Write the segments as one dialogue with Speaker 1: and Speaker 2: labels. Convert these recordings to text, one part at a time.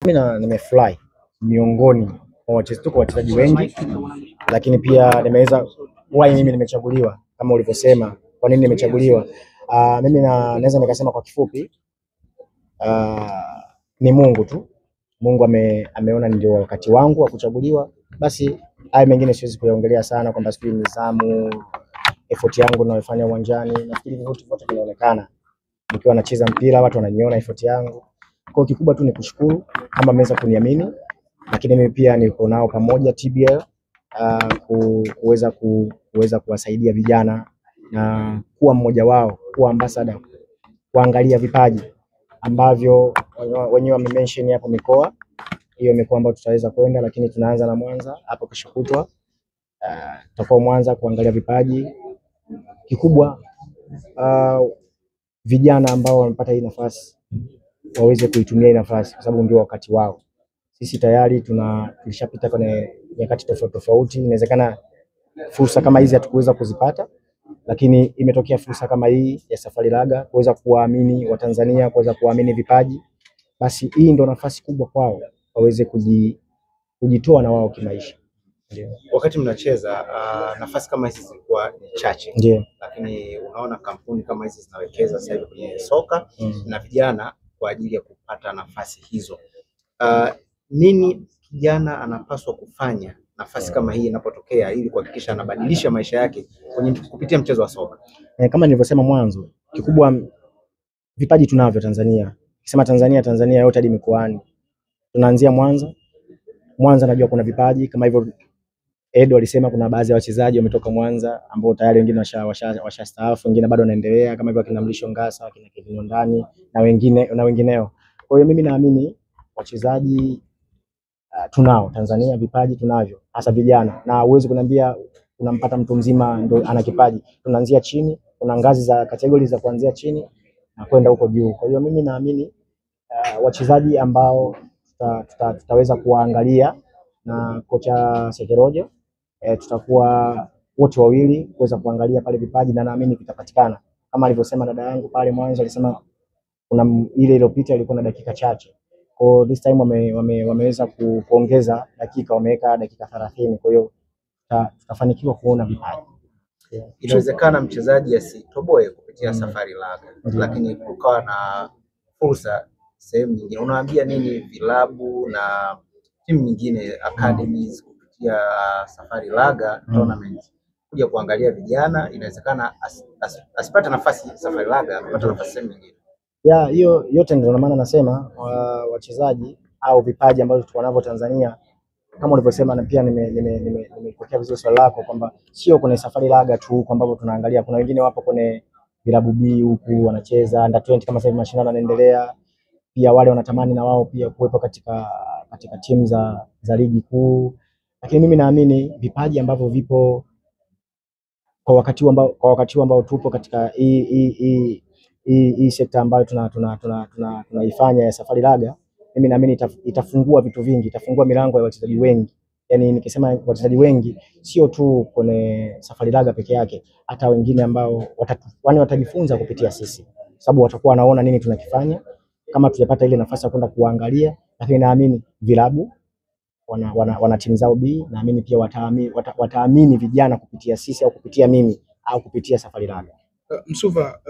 Speaker 1: Mimi nimefurahi miongoni mwa wachezaji wengi, lakini pia nimeweza why mimi nimechaguliwa kama ulivyosema, kwa nini nimechaguliwa. Mimi naweza nikasema kwa kifupi, ni Mungu tu. Mungu ameona ndio wakati wangu wa kuchaguliwa, basi haya mengine siwezi kuyaongelea sana kwamba sijui nidhamu, effort yangu ninayofanya uwanjani. Nafikiri vitu vyote vinaonekana nikiwa nacheza mpira, watu wananiona effort yangu. Kwa kikubwa tu ni kushukuru kama mmeweza kuniamini, lakini mimi pia niko nao pamoja TBL kuweza kuwasaidia vijana na kuwa mmoja wao, kuwa ambassador, kuangalia vipaji ambavyo wenyewe wamemention hapo mikoa. Hiyo mikoa ambayo tutaweza kwenda, lakini tunaanza na Mwanza hapo kesho kutwa. Tutakuwa Mwanza kuangalia vipaji. Kikubwa vijana ambao wamepata hii nafasi waweze kuitumia hii nafasi kwa sababu ndio wakati wao. Sisi tayari tulishapita kwenye nyakati tofauti. Inawezekana fursa kama hizi hatukuweza kuzipata, lakini imetokea fursa kama hii ya Safari Laga kuweza kuwaamini Watanzania, kuweza kuwaamini vipaji. Basi hii ndio nafasi kubwa kwao waweze kujitoa na wao kimaisha.
Speaker 2: Ndio. Wakati mnacheza nafasi kama hizi zilikuwa ni chache.
Speaker 1: Ndio.
Speaker 2: Lakini unaona kampuni kama hizi zinawekeza sasa hivi kwenye soka na vijana kwa ajili ya kupata nafasi hizo. Nini kijana anapaswa kufanya nafasi kama hii inapotokea ili kuhakikisha anabadilisha maisha yake kupitia mchezo wa soka?
Speaker 1: Kama nilivyosema mwanzo, kikubwa vipaji tunavyo Tanzania. Kisema Tanzania yote hadi mikoani. Tunaanzia Mwanza najua kuna vipaji kama hivyo. Edo alisema kuna baadhi ya wachezaji wametoka Mwanza ambao tayari wengine washastaafu, wengine bado wanaendelea kama hivyo kina Mlisho Ngasa, kina Kevin Ndani na wengineo. Kwa hiyo mimi naamini wachezaji tunao Tanzania, vipaji tunavyo hasa vijana, na uwezo kuniambia unampata mtu mzima ndo ana kipaji. Tunaanzia chini, kuna ngazi za categories za kuanzia chini na kwenda huko juu. Kwa hiyo mimi naamini wachezaji ambao tutaweza kuwaangalia na kocha Sekerojo, tutakuwa wote wawili kuweza kuangalia pale vipaji, na naamini vitapatikana kama alivyosema dada yangu pale mwanzo. Alisema kuna ile iliyopita ilikuwa na dakika chache, kwa this time wameweza kuongeza dakika, wameweka dakika 30. Kwa hiyo tutafanikiwa kuona vipaji.
Speaker 2: Inawezekana mchezaji asitoboe kupitia Safari Laga, lakini kukawa na fursa sehemu nyingine. Unawaambia nini vilabu na timu nyingine, academies kupitia Safari Laga tournament kuja kuangalia vijana? Inawezekana asipate nafasi Safari Laga, apate nafasi sehemu nyingine.
Speaker 1: Hiyo yote ndio maana nasema wachezaji au vipaji ambavyo tuko navyo Tanzania, kama ulivyosema, na pia nimepokea vizuri swali lako kwamba sio kwenye Safari Laga tu kwamba tunaangalia, kuna wengine wapo kwenye vilabu B huku wanacheza under 20 kama sasa mashindano yanaendelea, pia wale wanatamani na wao pia kuwepo katika timu za ligi kuu. Lakini mimi naamini vipaji ambavyo vipo kwa wakati ambao tupo katika hii sekta ambayo tunaifanya ya Safari Laga, mimi naamini itafungua vitu vingi, itafungua milango ya wachezaji wengi. Yani nikisema wachezaji wengi sio tu kwenye Safari Laga peke yake, hata wengine ambao watajifunza kupitia sisi, sababu watakuwa wanaona nini tunakifanya kama tujapata ile nafasi ya kwenda kuangalia. Lakini naamini vilabu wana timu zao B, naamini pia wataamini vijana kupitia sisi au kupitia mimi au kupitia Safari Laga.
Speaker 3: Msuva,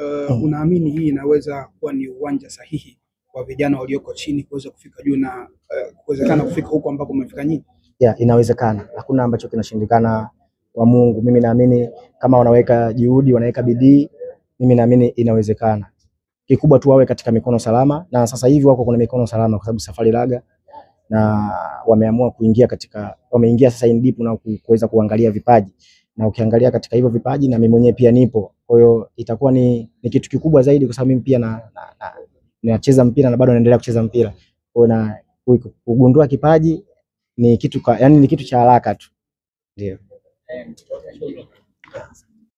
Speaker 3: unaamini hii inaweza kuwa ni uwanja sahihi kwa vijana walioko chini kuweza kufika juu na kuwezekana kufika huko ambako umefika nyinyi?
Speaker 1: Inawezekana. Hakuna ambacho kinashindikana kwa Mungu. Mimi naamini kama wanaweka juhudi, wanaweka bidii, mimi naamini inawezekana. Kikubwa tu wawe katika mikono salama, na sasa hivi wako kuna mikono salama kwa sababu Safari Laga na wameamua wameingia sasa in deep na kuweza kuangalia vipaji, na ukiangalia katika hivyo vipaji na mimi mwenyewe pia nipo. Kwa hiyo itakuwa ni kitu kikubwa zaidi kwa sababu mimi pia nacheza mpira na bado naendelea kucheza mpira. Kwa na kugundua kipaji ni kitu ni kitu cha haraka tu. Ndio.